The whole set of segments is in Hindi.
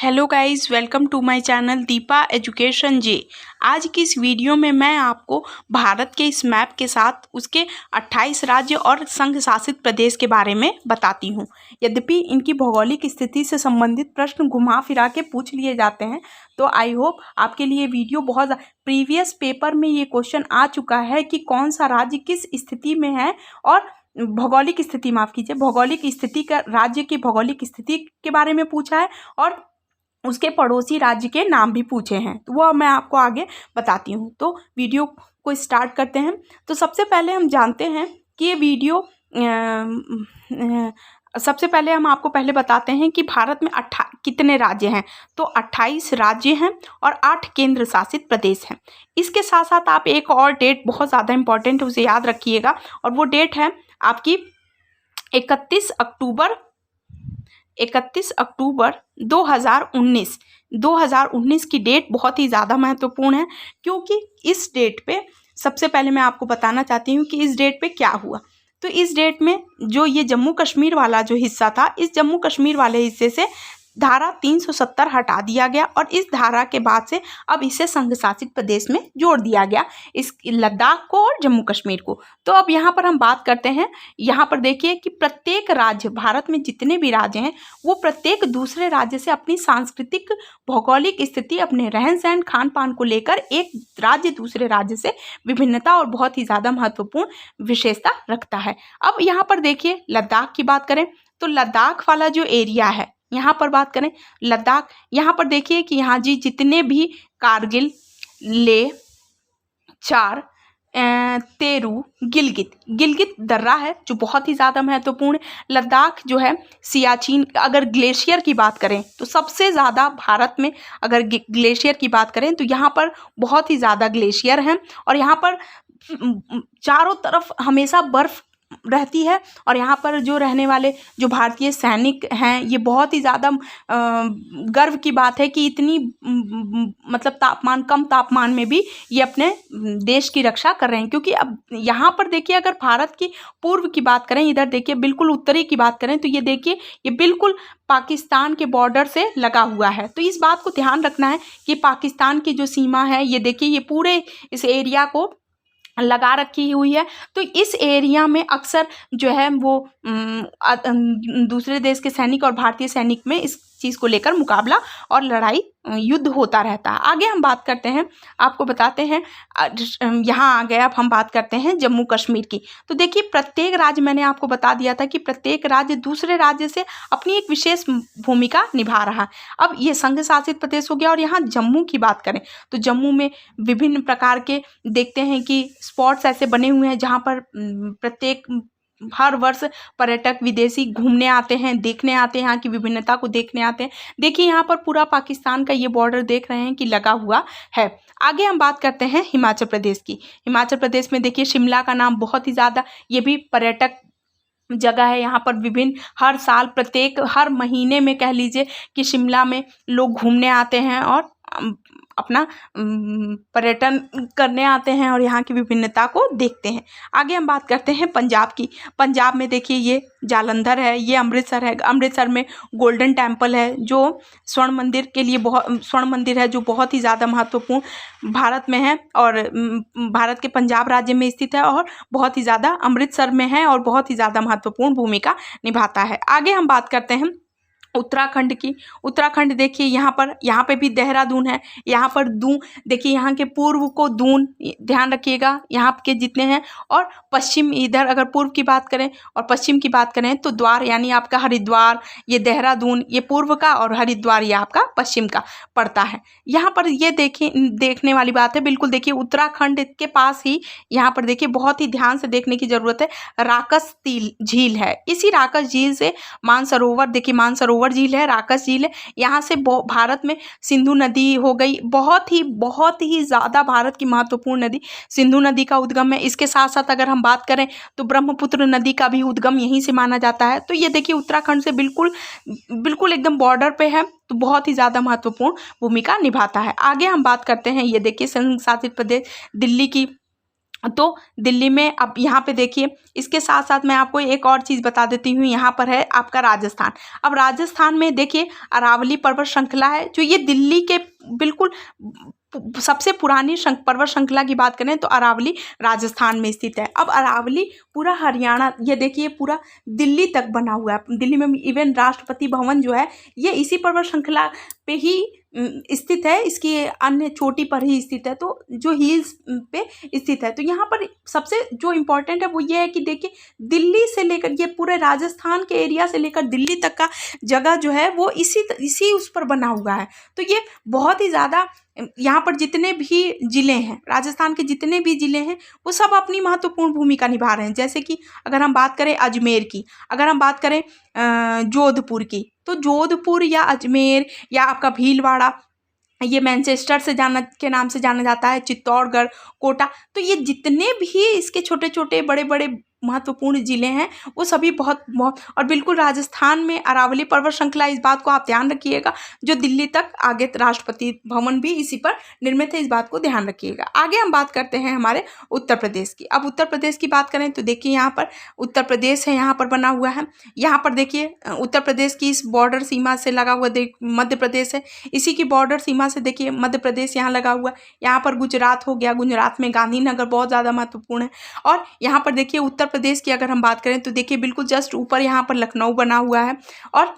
Hello guys, welcome to my channel Deepa education जे। आज की इस वीडियो में मैं आपको भारत के इस मैप के साथ उसके 28 राज्य और संघ शासित प्रदेश के बारे में बताती हूँ। यद्यपि इनकी भौगोलिक स्थिति से संबंधित प्रश्न घुमा फिरा के पूछ लिए जाते हैं, तो आई होप आपके लिए वीडियो बहुत प्रीवियस पेपर में ये क्वेश्चन आ चुका है कि कौन सा राज्य किस स्थिति में है, और भौगोलिक स्थिति माफ़ कीजिए, भौगोलिक स्थिति का राज्य की भौगोलिक स्थिति के बारे में पूछा है और उसके पड़ोसी राज्य के नाम भी पूछे हैं। तो वो मैं आपको आगे बताती हूँ। तो वीडियो को स्टार्ट करते हैं। तो सबसे पहले हम जानते हैं कि ये वीडियो सबसे पहले हम आपको पहले बताते हैं कि भारत में कितने राज्य हैं। तो 28 राज्य हैं और 8 केंद्र शासित प्रदेश हैं। इसके साथ साथ आप एक और डेट बहुत ज़्यादा इम्पॉर्टेंट है, उसे याद रखिएगा, और वो डेट है आपकी 31 अक्टूबर 2019। 2019 की डेट बहुत ही ज़्यादा महत्वपूर्ण है, क्योंकि इस डेट पे सबसे पहले मैं आपको बताना चाहती हूँ कि इस डेट पे क्या हुआ। तो इस डेट में जो ये जम्मू कश्मीर वाला जो हिस्सा था, इस जम्मू कश्मीर वाले हिस्से से धारा 370 हटा दिया गया और इस धारा के बाद से अब इसे संघ शासित प्रदेश में जोड़ दिया गया, इस लद्दाख को और जम्मू कश्मीर को। तो अब यहाँ पर हम बात करते हैं, यहाँ पर देखिए कि प्रत्येक राज्य, भारत में जितने भी राज्य हैं वो प्रत्येक दूसरे राज्य से अपनी सांस्कृतिक भौगोलिक स्थिति, अपने रहन सहन खान पान को लेकर एक राज्य दूसरे राज्य से विभिन्नता और बहुत ही ज़्यादा महत्वपूर्ण विशेषता रखता है। अब यहाँ पर देखिए लद्दाख की बात करें तो लद्दाख वाला जो एरिया है, यहाँ पर बात करें लद्दाख, यहाँ पर देखिए कि यहाँ जी जितने भी कारगिल, लेह, चार, तेरू, गिलगित दर्रा है जो बहुत ही ज़्यादा महत्वपूर्ण है। लद्दाख जो है सियाचिन, अगर ग्लेशियर की बात करें तो सबसे ज़्यादा भारत में अगर ग्लेशियर की बात करें तो यहाँ पर बहुत ही ज़्यादा ग्लेशियर हैं और यहाँ पर चारों तरफ हमेशा बर्फ़ रहती है। और यहाँ पर जो रहने वाले जो भारतीय सैनिक हैं, ये बहुत ही ज़्यादा गर्व की बात है कि इतनी मतलब कम तापमान में भी ये अपने देश की रक्षा कर रहे हैं। क्योंकि अब यहाँ पर देखिए, अगर भारत की पूर्व की बात करें, इधर देखिए बिल्कुल उत्तरी की बात करें तो ये देखिए ये बिल्कुल पाकिस्तान के बॉर्डर से लगा हुआ है। तो इस बात को ध्यान रखना है कि पाकिस्तान की जो सीमा है, ये देखिए ये पूरे इस एरिया को लगा रखी हुई है। तो इस एरिया में अक्सर जो है वो दूसरे देश के सैनिक और भारतीय सैनिक में इस चीज़ को लेकर मुकाबला और लड़ाई युद्ध होता रहता है। आगे हम बात करते हैं, आपको बताते हैं, यहाँ आ गए अब हम बात करते हैं जम्मू कश्मीर की। तो देखिए प्रत्येक राज्य, मैंने आपको बता दिया था कि प्रत्येक राज्य दूसरे राज्य से अपनी एक विशेष भूमिका निभा रहा है। अब ये संघ शासित प्रदेश हो गया। और यहाँ जम्मू की बात करें तो जम्मू में विभिन्न प्रकार के देखते हैं कि स्पॉट्स ऐसे बने हुए हैं जहाँ पर प्रत्येक हर वर्ष पर्यटक विदेशी घूमने आते हैं, देखने आते हैं, यहाँ की विभिन्नता को देखने आते हैं। देखिए यहाँ पर पूरा पाकिस्तान का ये बॉर्डर देख रहे हैं कि लगा हुआ है। आगे हम बात करते हैं हिमाचल प्रदेश की। हिमाचल प्रदेश में देखिए शिमला का नाम बहुत ही ज़्यादा, ये भी पर्यटक जगह है। यहाँ पर विभिन्न हर साल प्रत्येक हर महीने में कह लीजिए कि शिमला में लोग घूमने आते हैं और अपना पर्यटन करने आते हैं और यहाँ की विभिन्नता को देखते हैं। आगे हम बात करते हैं पंजाब की। पंजाब में देखिए ये जालंधर है, ये अमृतसर है। अमृतसर में गोल्डन टेम्पल है जो स्वर्ण मंदिर है जो बहुत ही ज़्यादा महत्वपूर्ण भारत में है और भारत के पंजाब राज्य में स्थित है और बहुत ही ज़्यादा अमृतसर में है और बहुत ही ज़्यादा महत्वपूर्ण भूमिका निभाता है। आगे हम बात करते हैं उत्तराखंड की। उत्तराखंड देखिए यहाँ पे भी देहरादून है। यहाँ पर देखिए यहाँ के पूर्व को दून, ध्यान रखिएगा यहाँ के जितने हैं, और पश्चिम, इधर अगर पूर्व की बात करें और पश्चिम की बात करें तो द्वार यानी आपका हरिद्वार, ये देहरादून ये पूर्व का और हरिद्वार ये आपका पश्चिम का पड़ता है। यहाँ पर ये देखने वाली बात है, बिल्कुल देखिए उत्तराखंड के पास ही यहाँ पर देखिए बहुत ही ध्यान से देखने की ज़रूरत है, राकस झील है। इसी राकस झील से मानसरोवर, देखिए मानसरोवर झील है, राकस झील है। यहाँ से भारत में सिंधु नदी हो गई, बहुत ही ज़्यादा भारत की महत्वपूर्ण नदी सिंधु नदी का उद्गम है। इसके साथ साथ अगर हम बात करें तो ब्रह्मपुत्र नदी का भी उद्गम यहीं से माना जाता है। तो ये देखिए उत्तराखंड से बिल्कुल एकदम बॉर्डर पे है, तो बहुत ही ज़्यादा महत्वपूर्ण भूमिका निभाता है। आगे हम बात करते हैं, ये देखिए संघ शासित प्रदेश दिल्ली की। तो दिल्ली में अब यहाँ पे देखिए, इसके साथ साथ मैं आपको एक और चीज़ बता देती हूँ। यहाँ पर है आपका राजस्थान। अब राजस्थान में देखिए अरावली पर्वत श्रृंखला है, जो ये दिल्ली के बिल्कुल सबसे पुरानी पर्वत श्रृंखला की बात करें तो अरावली राजस्थान में स्थित है। अब अरावली पूरा हरियाणा, ये देखिए पूरा दिल्ली तक बना हुआ है। दिल्ली में इवन राष्ट्रपति भवन जो है ये इसी पर्वत श्रृंखला पे ही स्थित है, इसकी अन्य चोटी पर ही स्थित है, तो जो हिल्स पे स्थित है। तो यहाँ पर सबसे जो इम्पोर्टेंट है वो ये है कि देखिए दिल्ली से लेकर ये पूरे राजस्थान के एरिया से लेकर दिल्ली तक का जगह जो है वो इसी उस पर बना हुआ है। तो ये बहुत ही ज़्यादा, यहाँ पर जितने भी ज़िले हैं, राजस्थान के जितने भी ज़िले हैं वो सब अपनी महत्वपूर्ण भूमिका निभा रहे हैं। जैसे कि अगर हम बात करें अजमेर की, अगर हम बात करें जोधपुर की, तो जोधपुर या अजमेर या आपका भीलवाड़ा, ये मैनचेस्टर के नाम से जाना जाता है, चित्तौड़गढ़, कोटा, तो ये जितने भी इसके छोटे छोटे बड़े बड़े महत्वपूर्ण ज़िले हैं वो सभी बहुत और बिल्कुल राजस्थान में अरावली पर्वत श्रृंखला, इस बात को आप ध्यान रखिएगा, जो दिल्ली तक आगे राष्ट्रपति भवन भी इसी पर निर्मित है, इस बात को ध्यान रखिएगा। आगे हम बात करते हैं हमारे उत्तर प्रदेश की। अब उत्तर प्रदेश की बात करें तो देखिए यहाँ पर उत्तर प्रदेश है, यहाँ पर बना हुआ है। यहाँ पर देखिए उत्तर प्रदेश की इस बॉर्डर सीमा से लगा हुआ मध्य प्रदेश है, इसी की बॉर्डर सीमा से देखिए मध्य प्रदेश यहाँ लगा हुआ। यहाँ पर गुजरात हो गया, गुजरात में गांधीनगर बहुत ज़्यादा महत्वपूर्ण है। और यहाँ पर देखिए उत्तर प्रदेश की अगर हम बात करें तो देखिए बिल्कुल जस्ट ऊपर यहाँ पर लखनऊ बना हुआ है। और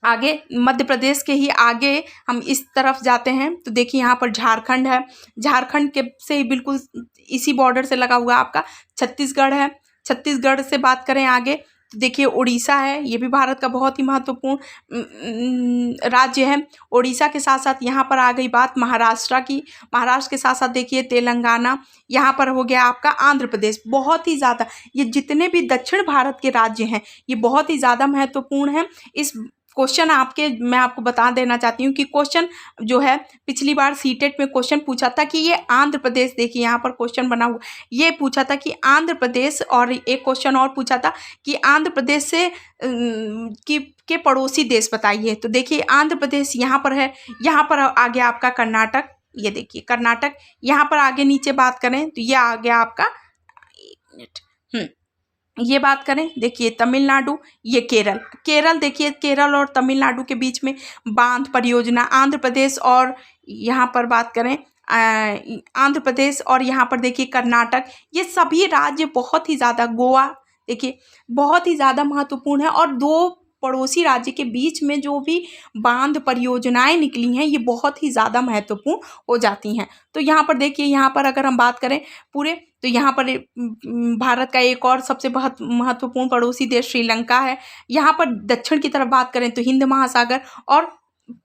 आगे मध्य प्रदेश के ही आगे हम इस तरफ जाते हैं तो देखिए यहाँ पर झारखंड है, झारखंड के से बिल्कुल इसी बॉर्डर से लगा हुआ आपका छत्तीसगढ़ है। छत्तीसगढ़ से बात करें आगे तो देखिए उड़ीसा है, ये भी भारत का बहुत ही महत्वपूर्ण राज्य है। उड़ीसा के साथ साथ यहाँ पर आ गई बात महाराष्ट्र की, महाराष्ट्र के साथ साथ देखिए तेलंगाना, यहाँ पर हो गया आपका आंध्र प्रदेश। बहुत ही ज़्यादा ये जितने भी दक्षिण भारत के राज्य हैं ये बहुत ही ज़्यादा महत्वपूर्ण हैं। इस क्वेश्चन मैं आपको बता देना चाहती हूँ कि क्वेश्चन जो है पिछली बार सीटेट में क्वेश्चन पूछा था कि ये आंध्र प्रदेश, देखिए यहाँ पर क्वेश्चन बना हुआ, ये पूछा था कि आंध्र प्रदेश, और एक क्वेश्चन और पूछा था कि आंध्र प्रदेश से के पड़ोसी देश बताइए। तो देखिए आंध्र प्रदेश यहाँ पर है, यहाँ पर आ गया आपका कर्नाटक, ये देखिए कर्नाटक। यहाँ पर आगे नीचे बात करें तो ये आ गया आपका, एक मिनट, ये बात करें देखिए तमिलनाडु, ये केरल देखिए केरल और तमिलनाडु के बीच में बांध परियोजना। आंध्र प्रदेश और यहाँ पर बात करें आंध्र प्रदेश और यहाँ पर देखिए कर्नाटक, ये सभी राज्य बहुत ही ज़्यादा, गोवा देखिए बहुत ही ज़्यादा महत्वपूर्ण है। और दो पड़ोसी राज्य के बीच में जो भी बांध परियोजनाएं निकली हैं ये बहुत ही ज़्यादा महत्वपूर्ण हो जाती हैं। तो यहाँ पर देखिए, यहाँ पर अगर हम बात करें पूरे, तो यहाँ पर भारत का एक और सबसे बहुत महत्वपूर्ण पड़ोसी देश श्रीलंका है। यहाँ पर दक्षिण की तरफ बात करें तो हिंद महासागर, और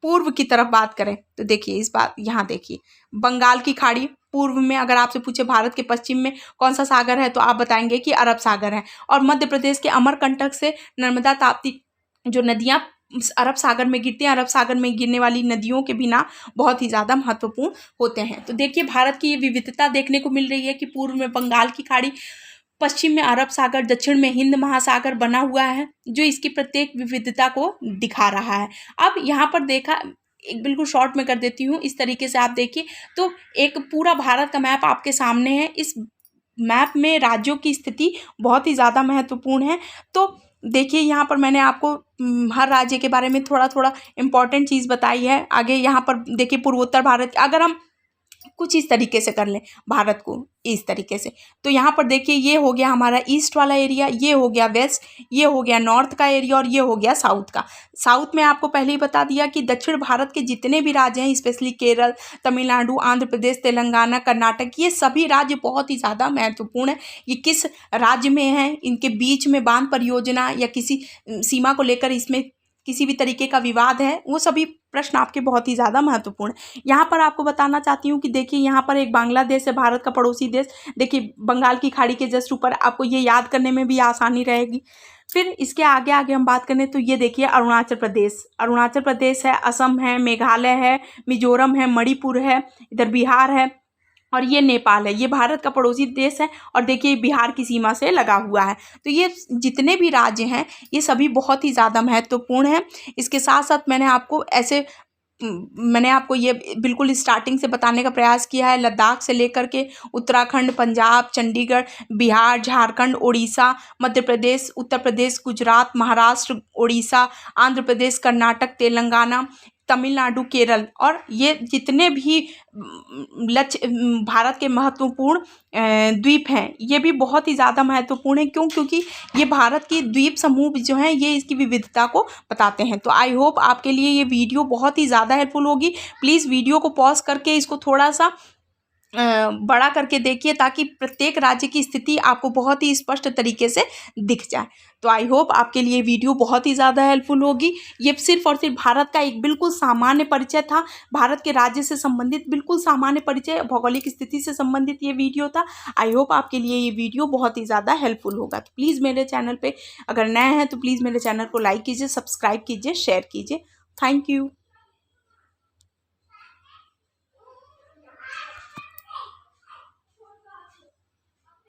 पूर्व की तरफ बात करें तो देखिए इस बात यहाँ देखिए बंगाल की खाड़ी। पूर्व में अगर आपसे पूछे भारत के पश्चिम में कौन सा सागर है तो आप बताएंगे कि अरब सागर है। और मध्य प्रदेश के अमरकंटक से नर्मदा ताप्ती जो नदियाँ अरब सागर में गिरती हैं, अरब सागर में गिरने वाली नदियों के बिना बहुत ही ज़्यादा महत्वपूर्ण होते हैं। तो देखिए भारत की ये विविधता देखने को मिल रही है कि पूर्व में बंगाल की खाड़ी, पश्चिम में अरब सागर, दक्षिण में हिंद महासागर बना हुआ है, जो इसकी प्रत्येक विविधता को दिखा रहा है। अब यहाँ पर देखा, एक बिल्कुल शॉर्ट में कर देती हूँ, इस तरीके से आप देखिए तो एक पूरा भारत का मैप आपके सामने है। इस मैप में राज्यों की स्थिति बहुत ही ज़्यादा महत्वपूर्ण है। तो देखिए यहाँ पर मैंने आपको हर राज्य के बारे में थोड़ा थोड़ा इम्पॉर्टेंट चीज़ बताई है। आगे यहाँ पर देखिए पूर्वोत्तर भारत, अगर हम कुछ इस तरीके से कर लें भारत को इस तरीके से, तो यहाँ पर देखिए ये हो गया हमारा ईस्ट वाला एरिया, ये हो गया वेस्ट, ये हो गया नॉर्थ का एरिया, और ये हो गया साउथ का। साउथ में आपको पहले ही बता दिया कि दक्षिण भारत के जितने भी राज्य हैं, स्पेशली केरल, तमिलनाडु, आंध्र प्रदेश, तेलंगाना, कर्नाटक, ये सभी राज्य बहुत ही ज़्यादा महत्वपूर्ण है। ये किस राज्य में है, इनके बीच में बांध परियोजना या किसी सीमा को लेकर इसमें किसी भी तरीके का विवाद है, वो सभी प्रश्न आपके बहुत ही ज़्यादा महत्वपूर्ण है। यहाँ पर आपको बताना चाहती हूँ कि देखिए यहाँ पर एक बांग्लादेश है, भारत का पड़ोसी देश। देखिए बंगाल की खाड़ी के जस्ट ऊपर, आपको ये याद करने में भी आसानी रहेगी। फिर इसके आगे आगे हम बात करें तो ये देखिए अरुणाचल प्रदेश है, असम है, मेघालय है, मिजोरम है, मणिपुर है, इधर बिहार है, और ये नेपाल है। ये भारत का पड़ोसी देश है, और देखिए बिहार की सीमा से लगा हुआ है। तो ये जितने भी राज्य हैं ये सभी बहुत ही ज़्यादा महत्वपूर्ण हैं। इसके साथ साथ मैंने आपको ऐसे मैंने आपको ये बिल्कुल स्टार्टिंग से बताने का प्रयास किया है। लद्दाख से लेकर के उत्तराखंड, पंजाब, चंडीगढ़, बिहार, झारखंड, उड़ीसा, मध्य प्रदेश, उत्तर प्रदेश, गुजरात, महाराष्ट्र, उड़ीसा, आंध्र प्रदेश, कर्नाटक, तेलंगाना, तमिलनाडु, केरल और ये जितने भी भारत के महत्वपूर्ण द्वीप हैं, ये भी बहुत ही ज़्यादा महत्वपूर्ण है। क्यों? क्योंकि ये भारत की द्वीप समूह जो हैं ये इसकी विविधता को बताते हैं। तो आई होप आपके लिए ये वीडियो बहुत ही ज़्यादा हेल्पफुल होगी। प्लीज़ वीडियो को पॉज करके इसको थोड़ा सा बड़ा करके देखिए, ताकि प्रत्येक राज्य की स्थिति आपको बहुत ही स्पष्ट तरीके से दिख जाए। तो आई होप आपके लिए वीडियो बहुत ही ज़्यादा हेल्पफुल होगी। ये सिर्फ और सिर्फ भारत का एक बिल्कुल सामान्य परिचय था, भारत के राज्य से संबंधित बिल्कुल सामान्य परिचय, भौगोलिक स्थिति से संबंधित ये वीडियो था। आई होप आपके लिए ये वीडियो बहुत ही ज़्यादा हेल्पफुल होगा। तो प्लीज़ मेरे चैनल पर अगर नए हैं तो प्लीज़ मेरे चैनल को लाइक कीजिए, सब्सक्राइब कीजिए, शेयर कीजिए। Thank you.